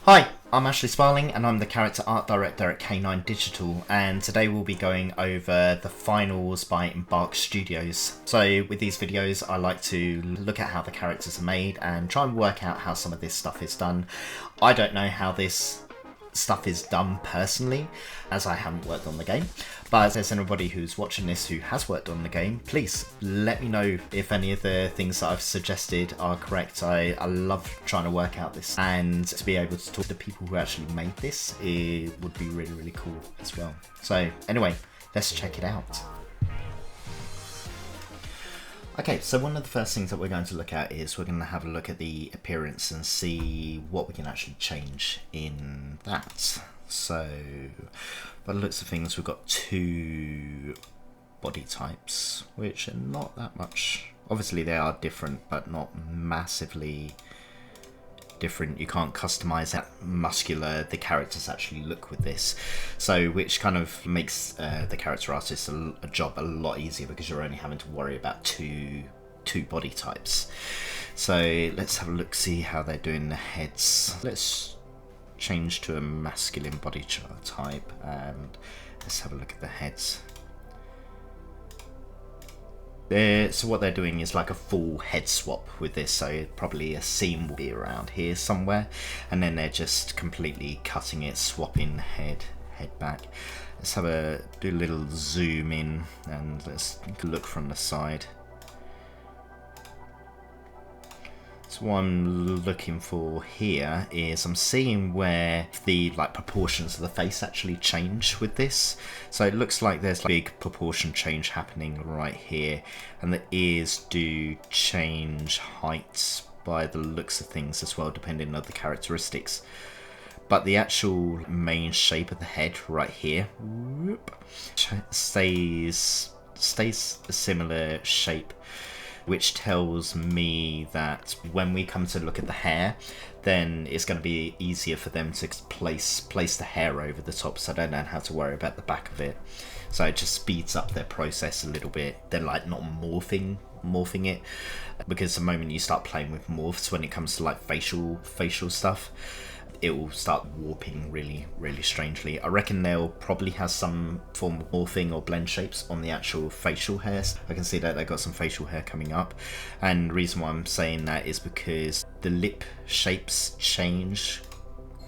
Hi, I'm Ashley Sparling and I'm the character art director at K9 Digital, and today we'll be going over the finals by Embark Studios. So with these videos I like to look at how the characters are made and try and work out how some of this stuff is done. I don't know how this stuff is done personally, as I haven't worked on the game, but if there's anybody who's watching this who has worked on the game, please let me know if any of the things that I've suggested are correct. I love trying to work out this, and to be able to talk to the people who actually made this, it would be really cool as well. So anyway, let's check it out. Okay, so one of the first things that we're going to look at is we're going to have a look at the appearance and see what we can actually change in that. So, by the looks of things, we've got two body types, which are not that much. Obviously they are different, but not massively different. You can't customize how muscular the characters actually look with this, so which kind of makes the character artist a job a lot easier, because you're only having to worry about two body types. So let's have a look, see how they're doing the heads. Let's change to a masculine body type and let's have a look at the heads. So what they're doing is like a full head swap with this, so probably a seam will be around here somewhere, and then they're just completely cutting it, swapping head back. Let's have do a little zoom in and let's look from the side. So what I'm looking for here is I'm seeing where the proportions of the face actually change with this. So it looks like there's a big proportion change happening right here, and the ears do change heights by the looks of things as well, depending on the characteristics. But the actual main shape of the head right here stays a similar shape, which tells me that when we come to look at the hair, then it's going to be easier for them to place the hair over the top, so they don't have to worry about the back of it. So it just speeds up their process a little bit. They're like not morphing it, because the moment you start playing with morphs, when it comes to like facial stuff, it will start warping really strangely. I reckon they'll probably have some form of morphing or blend shapes on the actual facial hairs. I can see that they've got some facial hair coming up, and the reason why I'm saying that is because the lip shapes change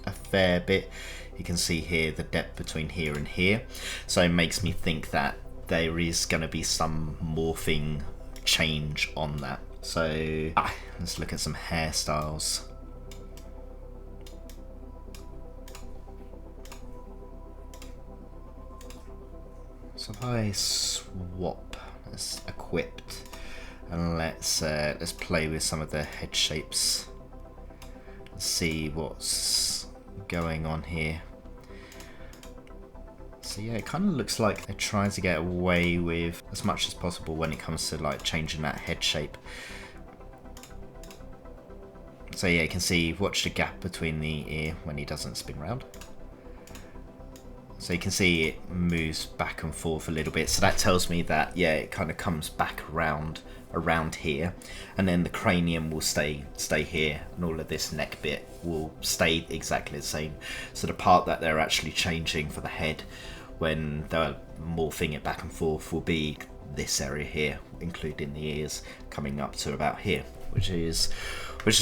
a fair bit. You can see here the depth between here and here, so it makes me think that there is going to be some morphing change on that. So let's look at some hairstyles. So if I swap as equipped, and let's play with some of the head shapes, let's see what's going on here. So yeah, it kind of looks like they're trying to get away with as much as possible when it comes to like changing that head shape. So yeah, you can see, watch the gap between the ear when he doesn't spin round. So you can see it moves back and forth a little bit, so that tells me that yeah, it kind of comes back around here, and then the cranium will stay here, and all of this neck bit will stay exactly the same. So the part that they're actually changing for the head when they're morphing it back and forth will be this area here, including the ears coming up to about here, which is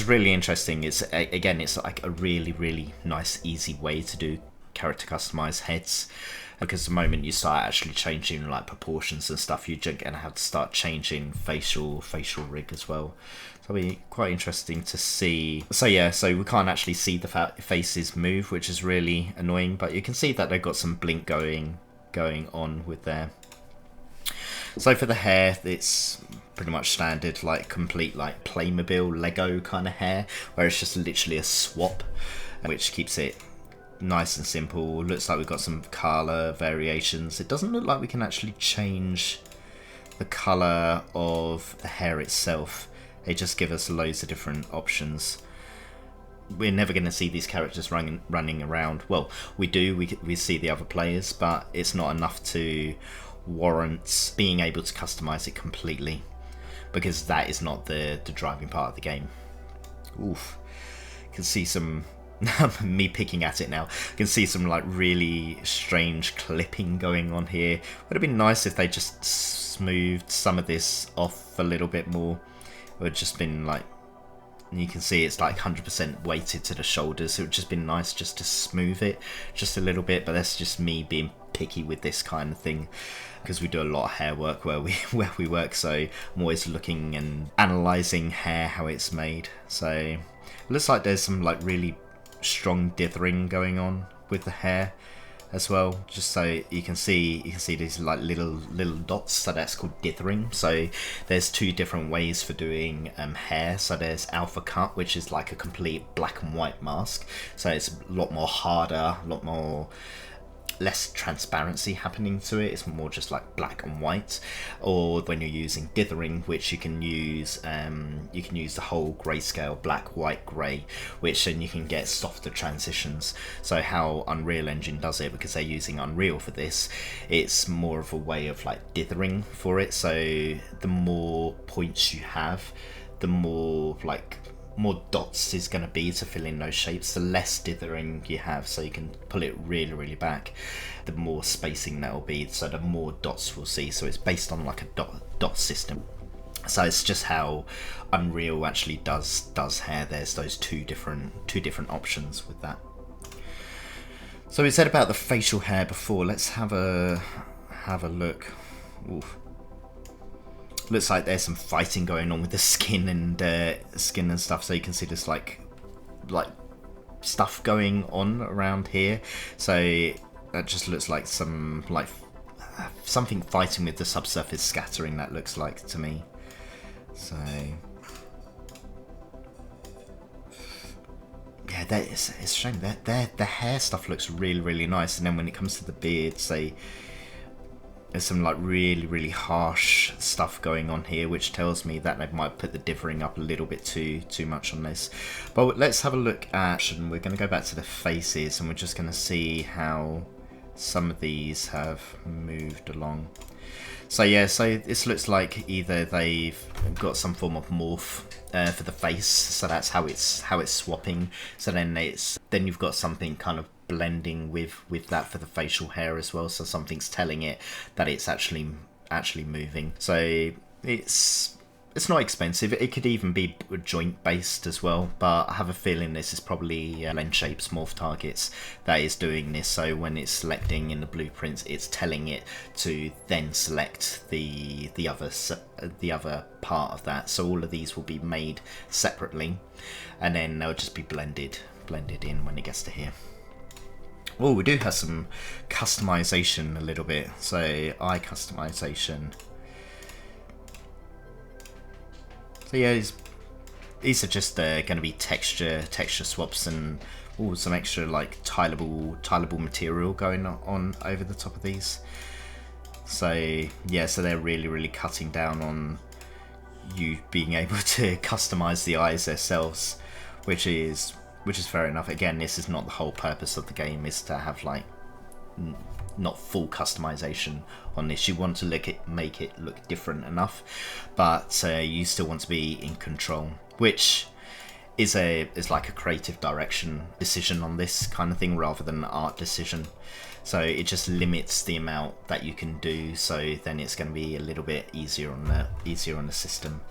really interesting. It's again, it's like a really nice, easy way to do character customized heads, because the moment you start actually changing like proportions and stuff, you're gonna have to start changing facial rig as well. So it'll be quite interesting to see. So yeah, so we can't actually see the faces move, which is really annoying, but you can see that they've got some blink going on with there. So for the hair, it's pretty much standard, like complete like Playmobil Lego kind of hair, where it's just literally a swap, which keeps it nice and simple. Looks like we've got some color variations. It doesn't look like we can actually change the color of the hair itself. They just give us loads of different options. We're never going to see these characters running around. Well, we do, we see the other players, but it's not enough to warrant being able to customize it completely, because that is not the driving part of the game. Oof. You can see some me picking at it now. You can see some like really strange clipping going on here. Would have been nice if they just smoothed some of this off a little bit more. It would have just been like, you can see it's like 100% weighted to the shoulders. It would just been nice just to smooth it just a little bit, but that's just me being picky with this kind of thing, because we do a lot of hair work where we work, so I'm always looking and analysing hair, how it's made. So it looks like there's some like really strong dithering going on with the hair as well, just so you can see these like little dots, so that's called dithering. So there's two different ways for doing hair. So there's alpha cut, which is like a complete black and white mask, so it's a lot more harder, a lot more less transparency happening to it. It's more just like black and white. Or when you're using dithering, which you can use the whole grayscale, black, white, grey, which then you can get softer transitions. So how Unreal Engine does it, because they're using Unreal for this, it's more of a way of like dithering for it. So the more points you have, the more dots is going to be to fill in those shapes. The less dithering you have, so you can pull it really back, the more spacing that will be, so the more dots we'll see. So it's based on like a dot system. So it's just how Unreal actually does hair. There's those two different options with that. So we said about the facial hair before. Let's have a look. Oof. Looks like there's some fighting going on with the skin and stuff. So you can see there's like stuff going on around here. So that just looks like some something fighting with the subsurface scattering. That looks like to me. So yeah, it's a shame that the hair stuff looks really nice, and then when it comes to the beard, say, there's some like really harsh stuff going on here, which tells me that they might put the dithering up a little bit too much on this. But let's have a look at, and we're going to go back to the faces, and we're just going to see how some of these have moved along. So yeah, so this looks like either they've got some form of morph for the face, so that's how it's swapping. So then you've got something kind of blending with that for the facial hair as well, so something's telling it that it's actually moving. So it's not expensive. It could even be joint based as well, but I have a feeling this is probably Lens Shapes Morph Targets that is doing this. So when it's selecting in the blueprints, it's telling it to then select the other part of that. So all of these will be made separately, and then they'll just be blended in when it gets to here. Oh, we do have some customization a little bit. So eye customization. So yeah, these are just going to be texture swaps, and some extra like tileable material going on over the top of these. So yeah, so they're really cutting down on you being able to customize the eyes themselves, which is fair enough. Again, this is not the whole purpose of the game, is to have like not full customization on this. You want to make it look different enough, but you still want to be in control, which is like a creative direction decision on this kind of thing rather than an art decision. So it just limits the amount that you can do, so then it's going to be a little bit easier on the system.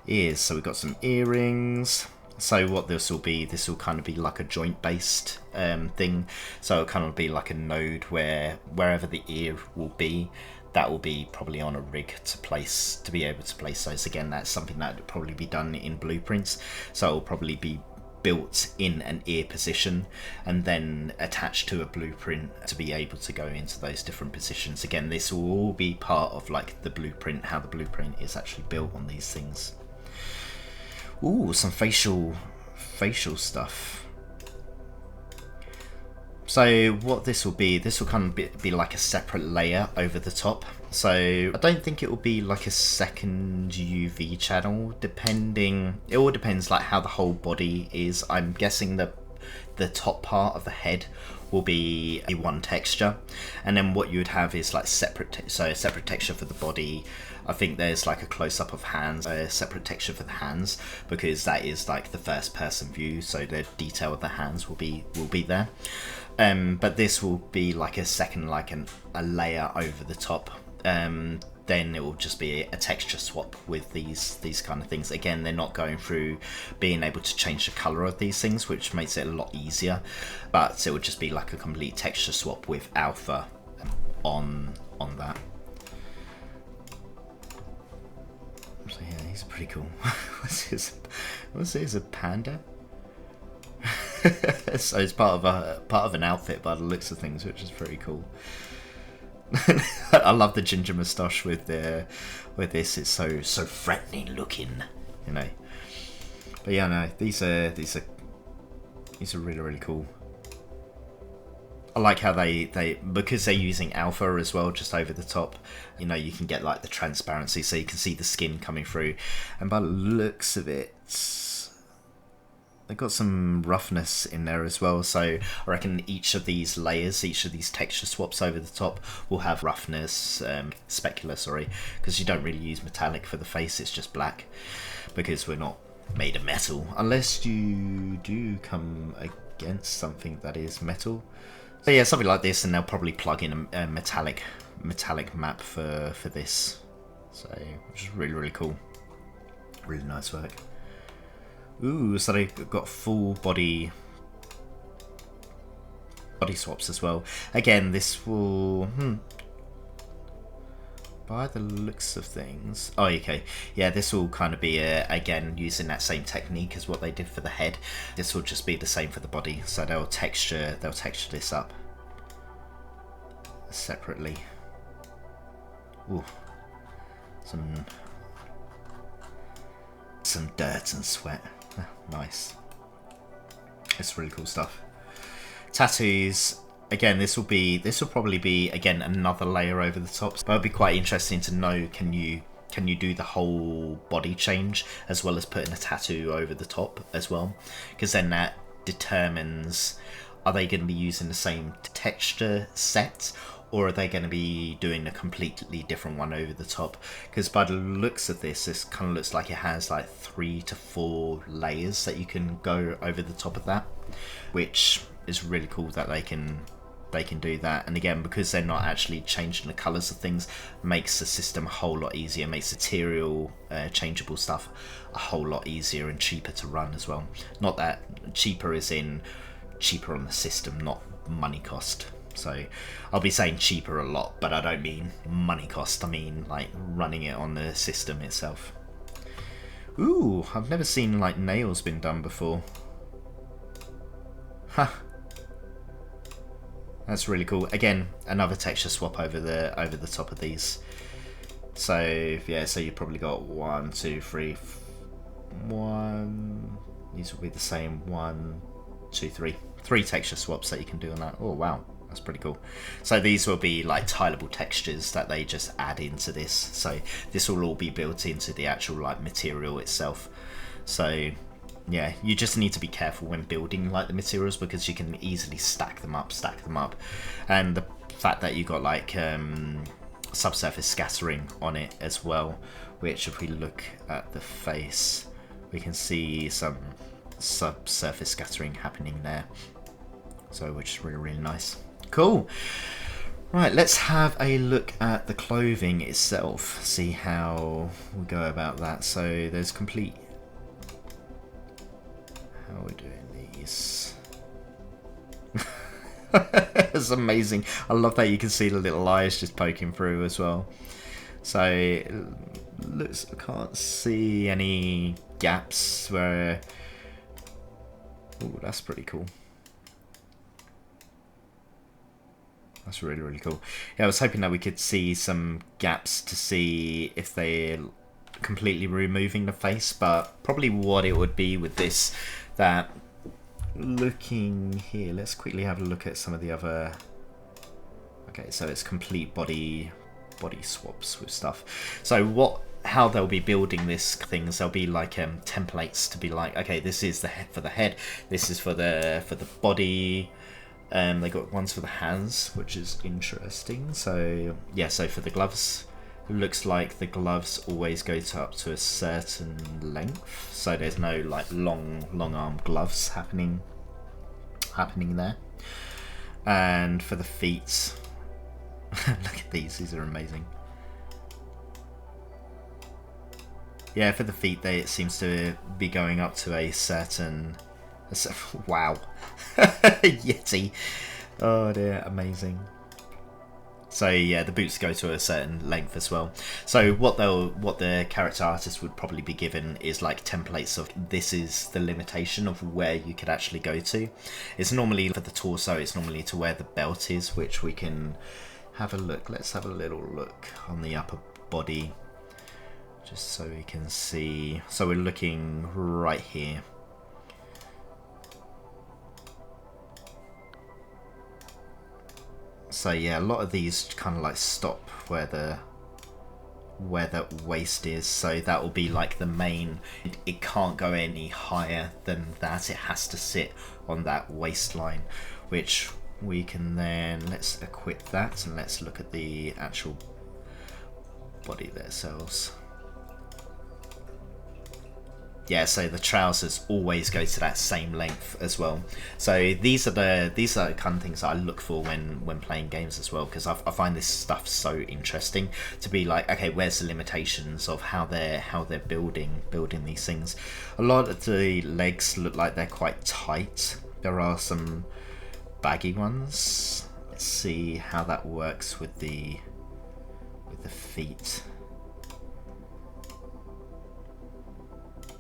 So we've got some earrings. So what this will kind of be like a joint based thing. So it'll kind of be like a node where wherever the ear will be, that will be probably on a rig to be able to place those. Again, that's something that would probably be done in blueprints. So it'll probably be built in an ear position and then attached to a blueprint to be able to go into those different positions. Again, this will all be part of like the blueprint, how the blueprint is actually built on these things. Ooh, some facial stuff. So what this will kind of be like a separate layer over the top. So I don't think it will be like a second UV channel, it all depends like how the whole body is. I'm guessing that the top part of the head will be a one texture, and then what you would have is like separate separate texture for the body. I think there's like a close-up of hands, a separate texture for the hands, because that is like the first person view, so the detail of the hands will be there. But this will be like a second, like a layer over the top. Then it will just be a texture swap with these kind of things. Again, they're not going through being able to change the color of these things, which makes it a lot easier, but it would just be like a complete texture swap with alpha on that. So yeah, he's pretty cool. What's his a panda? So it's part of an outfit by the looks of things, which is pretty cool. I love the ginger moustache with this. It's so threatening looking, you know. But yeah, no, these are really cool. I like how they because they're using alpha as well, just over the top. You know, you can get like the transparency, so you can see the skin coming through. And by the looks of it, they've got some roughness in there as well, so I reckon each of these layers, each of these texture swaps over the top will have roughness, specular, sorry, because you don't really use metallic for the face, it's just black, because we're not made of metal, unless you do come against something that is metal. So yeah, something like this, and they'll probably plug in a metallic map for this, so which is really cool, really nice work. Ooh, so they've got full body swaps as well. Again, this will, by the looks of things, oh okay, yeah, this will kind of be again using that same technique as what they did for the head. This will just be the same for the body, so they'll texture this up separately. Ooh, some dirt and sweat. Nice. It's really cool stuff. Tattoos. Again, this will probably be again another layer over the top. But it'll be quite interesting to know, can you do the whole body change as well as putting a tattoo over the top as well? Because then that determines, are they going to be using the same texture set, or are they going to be doing a completely different one over the top? Because by the looks of this kind of looks like it has like 3 to 4 layers that you can go over the top of that, which is really cool that they can do that. And again, because they're not actually changing the colors of things, makes the system a whole lot easier, makes material changeable stuff a whole lot easier and cheaper to run as well. Not that cheaper is in cheaper on the system, not money cost. So I'll be saying cheaper a lot, but I don't mean money cost, I mean like running it on the system itself. Ooh, I've never seen like nails been done before. Huh. That's really cool. Again, another texture swap over the top of these. So yeah, so you've probably got 1, 2, 3, 1. These will be the same. 1, 2, 3. 3 texture swaps that you can do on that. Oh wow. That's pretty cool. So these will be like tileable textures that they just add into this. So this will all be built into the actual like material itself. So yeah, you just need to be careful when building like the materials, because you can easily stack them up. And the fact that you got like subsurface scattering on it as well, which if we look at the face, we can see some subsurface scattering happening there. So which is really nice. Cool. Right, let's have a look at the clothing itself, see how we go about that. So there's complete... How are we doing these? It's amazing. I love that you can see the little eyes just poking through as well. So it looks, I can't see any gaps where... Oh, that's pretty cool. That's really cool. Yeah, I was hoping that we could see some gaps to see if they're completely removing the face, but probably what it would be with this, that looking here, let's quickly have a look at some of the other... Okay, so it's complete body swaps with stuff. So what how they'll be building this things, there'll be like templates to be like, okay, this is the head for the head, this is for the body. They got ones for the hands, which is interesting. So yeah, so for the gloves, it looks like the gloves always go up to a certain length, so there's no like long arm gloves happening there. And for the feet, look at these are amazing. Yeah, for the feet, it seems to be going up to a certain... Wow. Yeti. Oh dear, amazing. So yeah, the boots go to a certain length as well. So what the character artist would probably be given is like templates of this is the limitation of where you could actually go to. It's normally for the torso, it's normally to where the belt is, which we can have a look. Let's have a little look on the upper body, just so we can see. So we're looking right here. So yeah, a lot of these kind of like stop where the waist is, so that will be like the main. It can't go any higher than that. It has to sit on that waistline, which we can then, let's equip that and let's look at the actual body themselves. Yeah, so the trousers always go to that same length as well. So these are the kind of things that I look for when playing games as well, because I find this stuff so interesting to be like, okay, where's the limitations of how they're building these things. A lot of the legs look like they're quite tight. There are some baggy ones. Let's see how that works with the feet.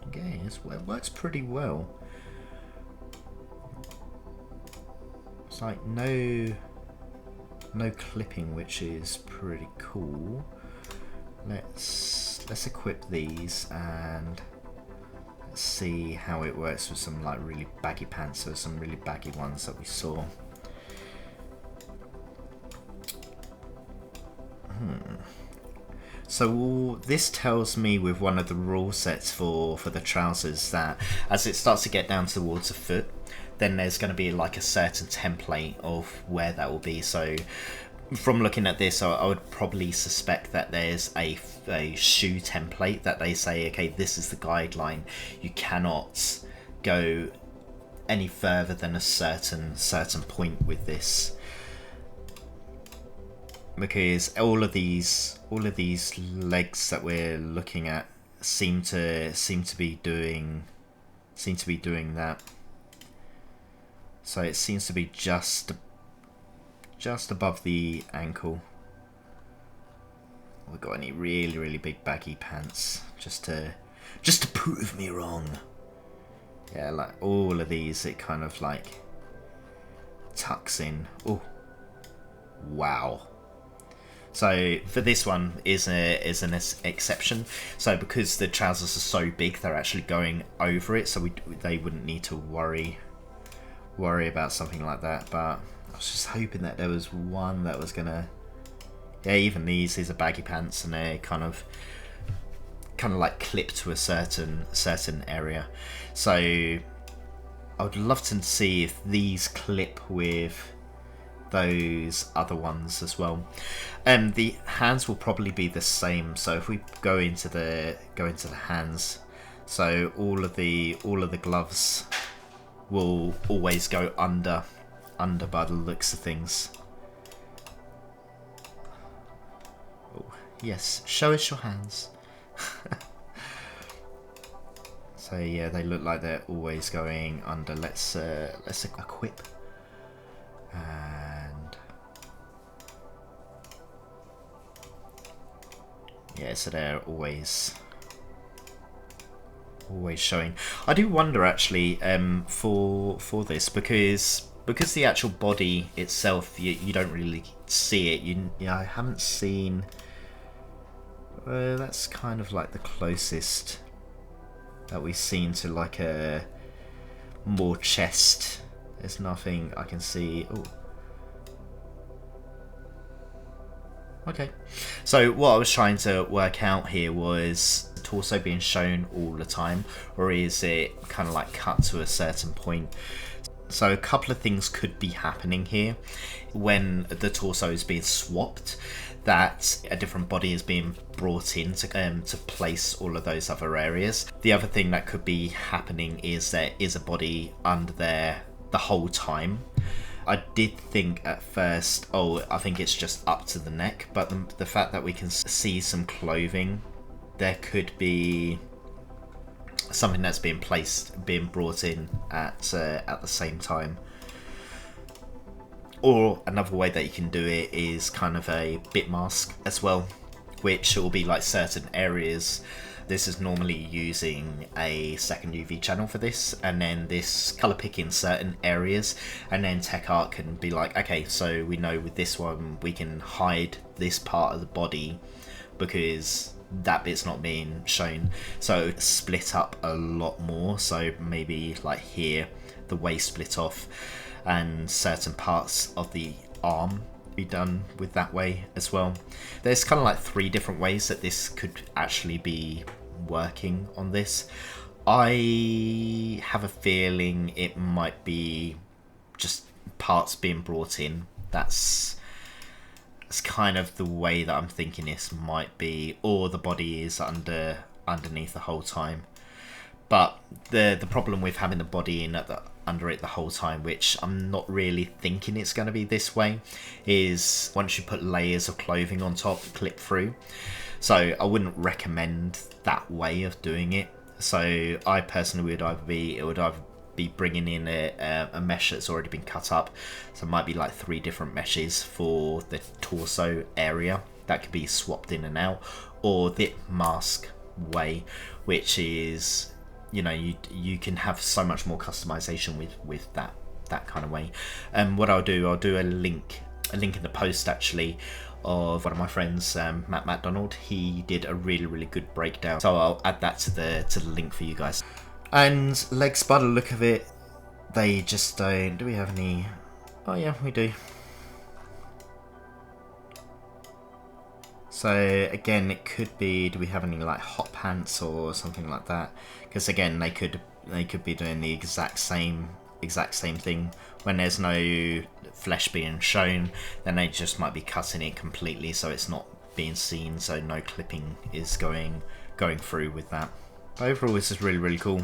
Okay, it works pretty well. It's like no clipping, which is pretty cool. Let's equip these and let's see how it works with some like really baggy pants. So some really baggy ones that we saw. So this tells me with one of the rule sets for the trousers that as it starts to get down towards the foot, then there's going to be like a certain template of where that will be. So from looking at this, I would probably suspect that there's a shoe template that they say, okay, this is the guideline. You cannot go any further than a certain point with this. Because all of these legs that we're looking at seem to be doing that. So it seems to be just above the ankle. We've got any really big baggy pants just to prove me wrong. Yeah, like all of these, it kind of like tucks in. Oh, wow. So for this one is an exception. So because the trousers are so big, they're actually going over it. So they wouldn't need to worry about something like that. But I was just hoping that there was one that was gonna. Yeah, even these are baggy pants, and they're kind of like clipped to a certain area. So I would love to see if these clip with those other ones as well. The hands will probably be the same. So if we go into the hands, so all of the gloves will always go under by the looks of things. Oh, yes, show us your hands. So yeah, they look like they're always going under. Let's equip. And yeah, so they're always showing. I do wonder actually for this, because the actual body itself, you don't really see it. I haven't seen. That's kind of like the closest that we've seen to like a more chest. There's nothing I can see. Oh, Okay. So what I was trying to work out here was the torso being shown all the time, or is it kind of like cut to a certain point? So a couple of things could be happening here. When the torso is being swapped, that a different body is being brought in to place all of those other areas. The other thing that could be happening is there is a body under there the whole time. I did think at first, oh, I think it's just up to the neck, but the fact that we can see some clothing, there could be something that's being brought in at the same time. Or another way that you can do it is kind of a bit mask as well, which will be like certain areas. This is normally using a second UV channel for this, and then this color pick in certain areas, and then tech art can be like, okay, so we know with this one we can hide this part of the body because that bit's not being shown, so split up a lot more. So maybe like here the waist split off, and certain parts of the arm be done with that way as well. There's kind of like 3 different ways that this could actually be working on this. I have a feeling it might be just parts being brought in. That's kind of the way that I'm thinking this might be, or the body is underneath the whole time. But the problem with having the body in under it the whole time, which I'm not really thinking it's going to be this way, is once you put layers of clothing on top, clip through. So I wouldn't recommend that way of doing it. So I personally would either be bringing in a mesh that's already been cut up. So it might be like 3 different meshes for the torso area that could be swapped in and out, or the mask way, which is, you know, you can have so much more customization with that kind of way. What I'll do a link in the post actually of one of my friends, Matt McDonald. He did a really good breakdown, so I'll add that to the link for you guys. And legs, by the look of it, they just don't. Do we have any? Oh yeah, we do. So again, it could be, do we have any like hot pants or something like that? Because again, they could be doing the exact same thing. When there's no flesh being shown, then they just might be cutting it completely so it's not being seen, so no clipping is going through with that. But overall, this is really cool.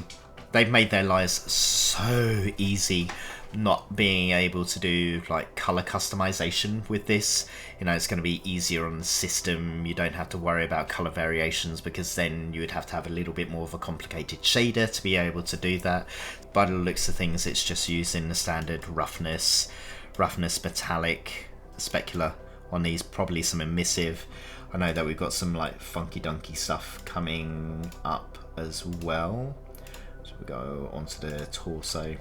They've made their lives so easy, not being able to do like color customization with this. You know, it's going to be easier on the system. You don't have to worry about color variations, because then you would have to have a little bit more of a complicated shader to be able to do that. By the looks of things, it's just using the standard roughness, metallic, specular on these, probably some emissive. I know that we've got some like funky dunky stuff coming up as well. So we go onto the torso.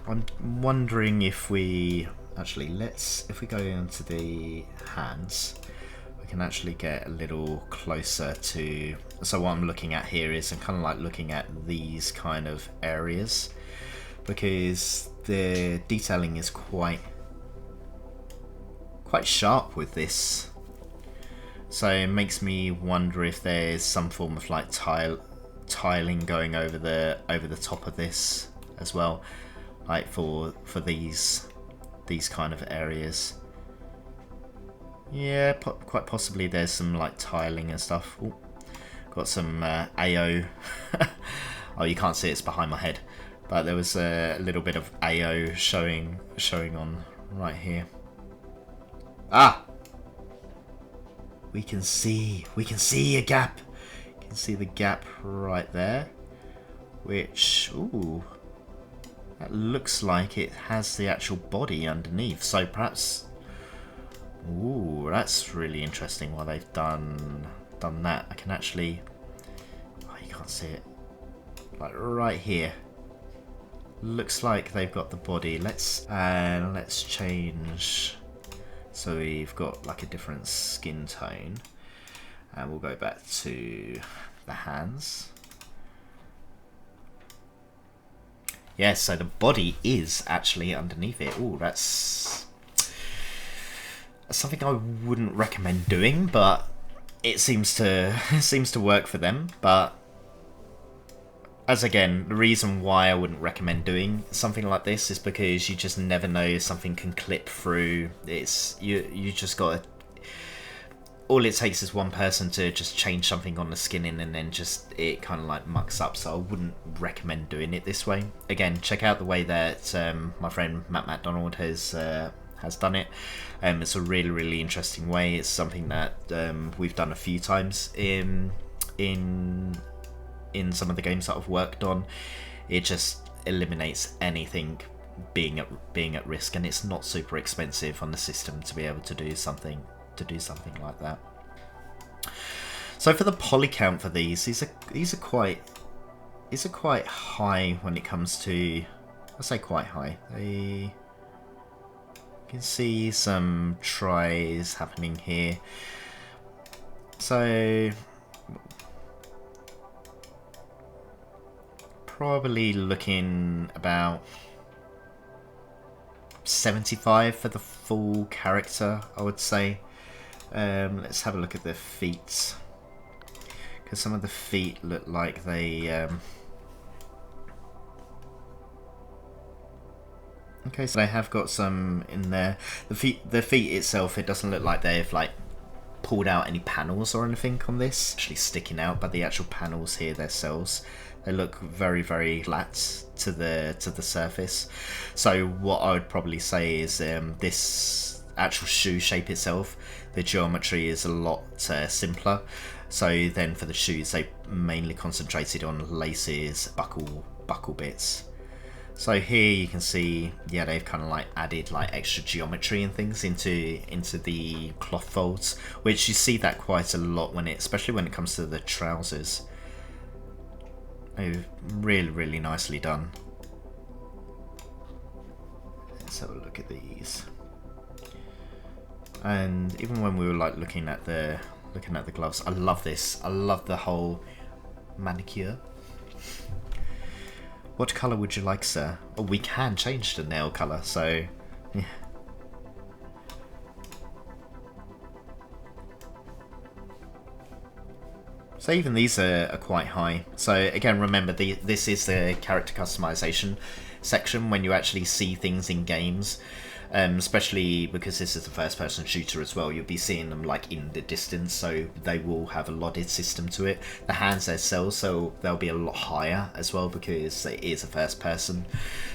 I'm wondering if we actually, if we go into the hands, we can actually get a little closer to. So what I'm looking at here is I'm kind of like looking at these kind of areas, because the detailing is quite sharp with this. So it makes me wonder if there's some form of like tiling going over the top of this as well, like for these kind of areas. Yeah, quite possibly there's some like tiling and stuff. Ooh, got some AO. Oh, you can't see, it's behind my head, but there was a little bit of AO showing on right here. Ah, we can see a gap. You can see the gap right there, which, ooh, that looks like it has the actual body underneath. So perhaps, ooh, that's really interesting why they've done that. I can actually, oh, you can't see it, like right here. Looks like they've got the body. Let's change. So we've got like a different skin tone, and we'll go back to the hands. Yeah, so the body is actually underneath it. Oh, that's something I wouldn't recommend doing, but it seems to work for them. But as again, the reason why I wouldn't recommend doing something like this is because you just never know, something can clip through. You just got to, all it takes is one person to just change something on the skinning, and then just it kind of like mucks up. So I wouldn't recommend doing it this way. Again, check out the way that my friend Matt McDonald has done it. It's a really interesting way. It's something that we've done a few times in some of the games that I've worked on. It just eliminates anything being at risk, and it's not super expensive on the system to be able to do something like that. So for the poly count for these are quite high when it comes to, I say quite high. You can see some tries happening here. So probably looking about 75 for the full character, I would say. Let's have a look at the feet, because some of the feet look like they okay, so they have got some in there. The feet itself, it doesn't look like they've like pulled out any panels or anything on this actually sticking out, but the actual panels here themselves, they look very flat to the surface. So what I would probably say is this actual shoe shape itself, the geometry is a lot simpler. So then for the shoes, they mainly concentrated on laces, buckle bits. So here you can see, yeah, they've kind of like added like extra geometry and things into the cloth folds, which you see that quite a lot especially when it comes to the trousers. Really nicely done. Let's have a look at these. And even when we were like looking at the gloves, I love this. I love the whole manicure. What colour would you like, sir? Oh, we can change the nail colour, so yeah. So even these are quite high. So again, remember, this is the character customization section when you actually see things in games. Especially because this is a first-person shooter as well, you'll be seeing them like in the distance, so they will have a lodded system to it. The hands themselves, so they'll be a lot higher as well because it is a first-person.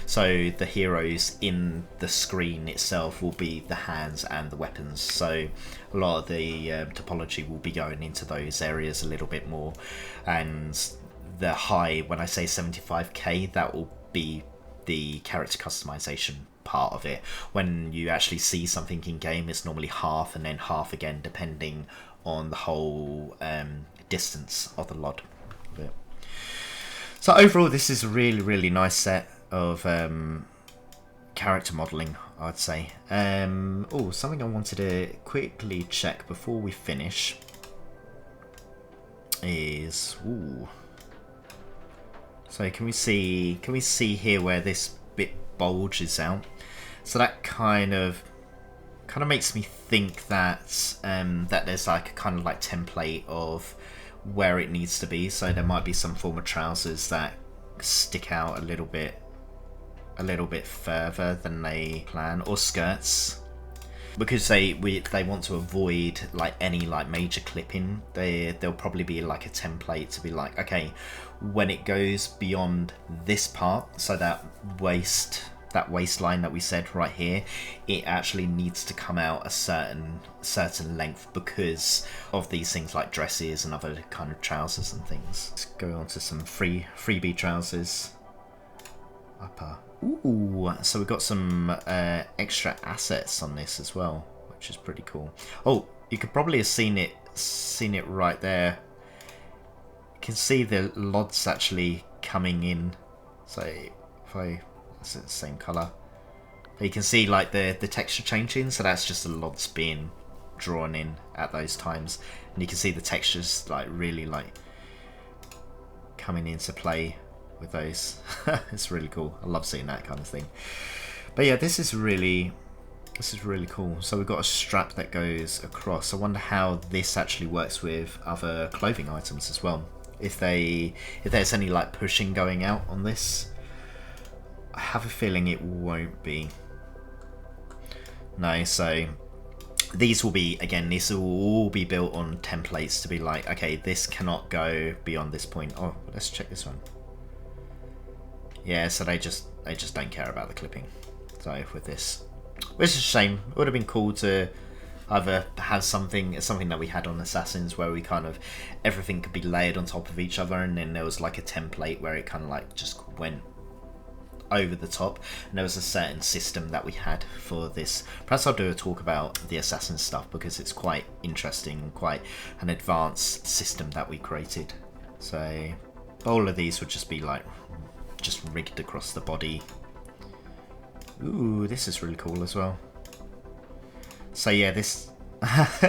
So the heroes in the screen itself will be the hands and the weapons. So a lot of the topology will be going into those areas a little bit more. And the high, when I say 75k, that will be the character customization part of it. When you actually see something in game, it's normally half and then half again, depending on the whole distance of the LOD. So overall, this is a really nice set of character modeling, I'd say. Oh, something I wanted to quickly check before we finish is, ooh. So can we see here where this bit bulges out? So that kind of makes me think that that there's like a kind of like template of where it needs to be. So there might be some form of trousers that stick out a little bit further than they plan, or skirts, because they want to avoid like any like major clipping. There'll probably be like a template to be like, okay, when it goes beyond this part, so that waistline that we said right here, it actually needs to come out a certain length because of these things like dresses and other kind of trousers and things. Let's go on to some freebie trousers. Upper. Ooh, so we've got some extra assets on this as well, which is pretty cool. Oh, you could probably have seen it right there. You can see the LODs actually coming in. So if it's the same color, but you can see like the texture changing. So that's just the LODs being drawn in at those times, and you can see the textures like really like coming into play with those. It's really cool. I love seeing that kind of thing. But yeah, this is really This is really cool. So we've got a strap that goes across. I wonder how this actually works with other clothing items as well. If there's any like pushing going out on this. I have a feeling it won't be. No, so these will be, again, these will all be built on templates to be like, okay, this cannot go beyond this point. Oh, let's check this one. Yeah, so they just don't care about the clipping. So with this, which is a shame. It would have been cool to either have something that we had on Assassins where we kind of everything could be layered on top of each other, and then there was like a template where it kind of like just went over the top, and there was a certain system that we had for this. Perhaps I'll do a talk about the Assassin stuff because it's quite interesting, quite an advanced system that we created. So all of these would just be like just rigged across the body. Ooh, this is really cool as well. So yeah, this oh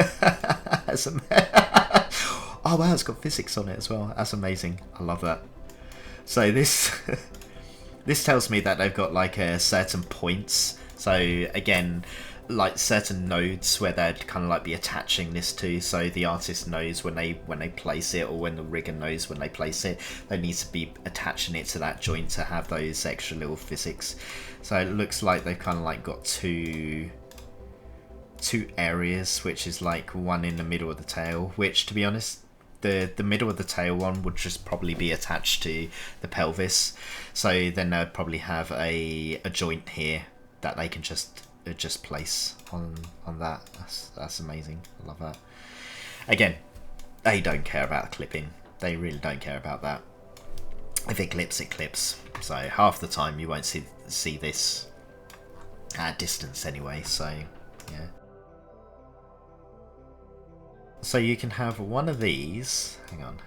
wow, it's got physics on it as well. That's amazing. I love that. So this this tells me that they've got like a certain points. So again, like certain nodes where they'd kind of like be attaching this to. So the artist knows when they place it, or when the rigger knows when they place it, they need to be attaching it to that joint to have those extra little physics. So it looks like they've kind of like got two areas, which is like one in the middle of the tail, which to be honest, the middle of the tail one would just probably be attached to the pelvis. So then they'd probably have a joint here that they can just place on that. That's amazing. I love that. Again, they don't care about clipping. They really don't care about that. If it clips, it clips. So half the time you won't see this at a distance anyway. So yeah. So you can have one of these. Hang on.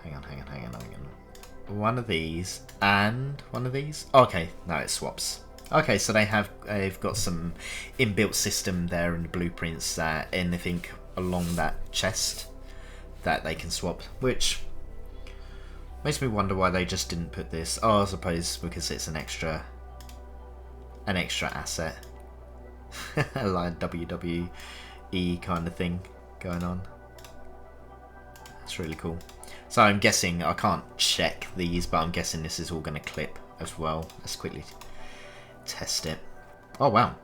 One of these and one of these. Okay, now it swaps. Okay, so they've got some inbuilt system there in the blueprints that anything along that chest that they can swap, which makes me wonder why they just didn't put this. Oh, I suppose because it's an extra asset. Like WWE kind of thing going on. That's really cool. So I'm guessing, I can't check these, but I'm guessing this is all going to clip as well. Let's quickly test it. Oh wow.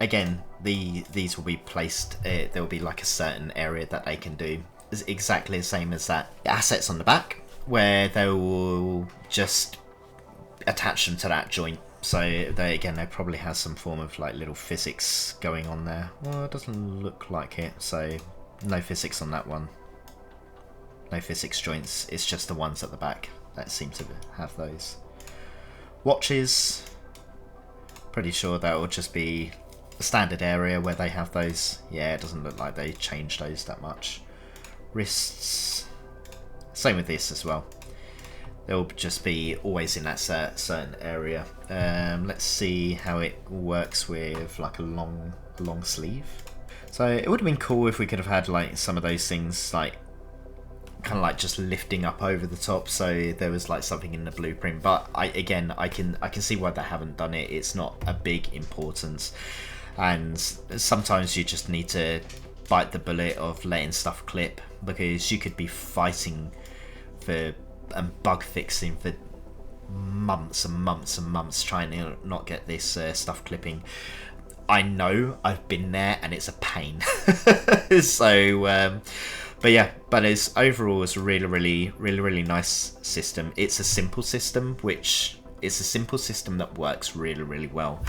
Again, these will be placed, there will be like a certain area that they can do. It's exactly the same as that assets on the back, where they will just attach them to that joint. So they probably have some form of like little physics going on there. Well, it doesn't look like it, so no physics on that one. No physics joints, it's just the ones at the back that seem to have those. Watches, pretty sure that will just be a standard area where they have those. Yeah, it doesn't look like they changed those that much. Wrists, same with this as well. They'll just be always in that certain area. Let's see how it works with like a long sleeve. So it would have been cool if we could have had like some of those things like kind of like just lifting up over the top, so there was like something in the blueprint. But I can see why they haven't done it. It's not a big importance, and sometimes you just need to bite the bullet of letting stuff clip, because you could be fighting for and bug fixing for months and months and months trying to not get this stuff clipping. I know, I've been there and it's a pain. So but yeah, but it's overall it's a really nice system. It's a simple system, which is a simple system that works really well,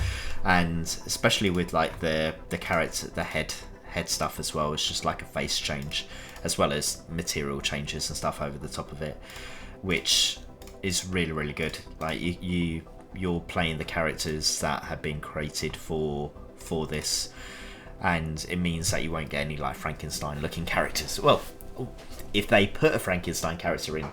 and especially with like the character, the head stuff as well. It's just like a face change as well as material changes and stuff over the top of it, which is really good. Like you're playing the characters that have been created for this, and it means that you won't get any like Frankenstein looking characters. Well, if they put a Frankenstein character in,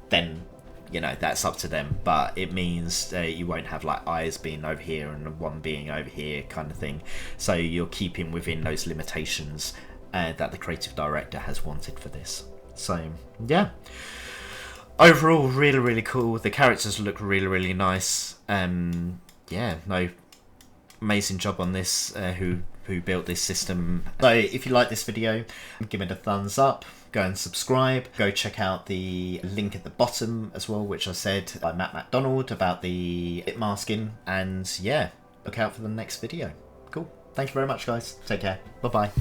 then you know that's up to them, but it means you won't have like eyes being over here and one being over here kind of thing. So you're keeping within those limitations that the creative director has wanted for this. So yeah, overall really cool. The characters look really nice. Yeah, amazing job on this, who built this system. So if you like this video, give it a thumbs up, go and subscribe, go check out the link at the bottom as well, which I said by Matt MacDonald about the bit masking, and yeah, look out for the next video. Cool. Thank you very much, guys. Take care. Bye bye.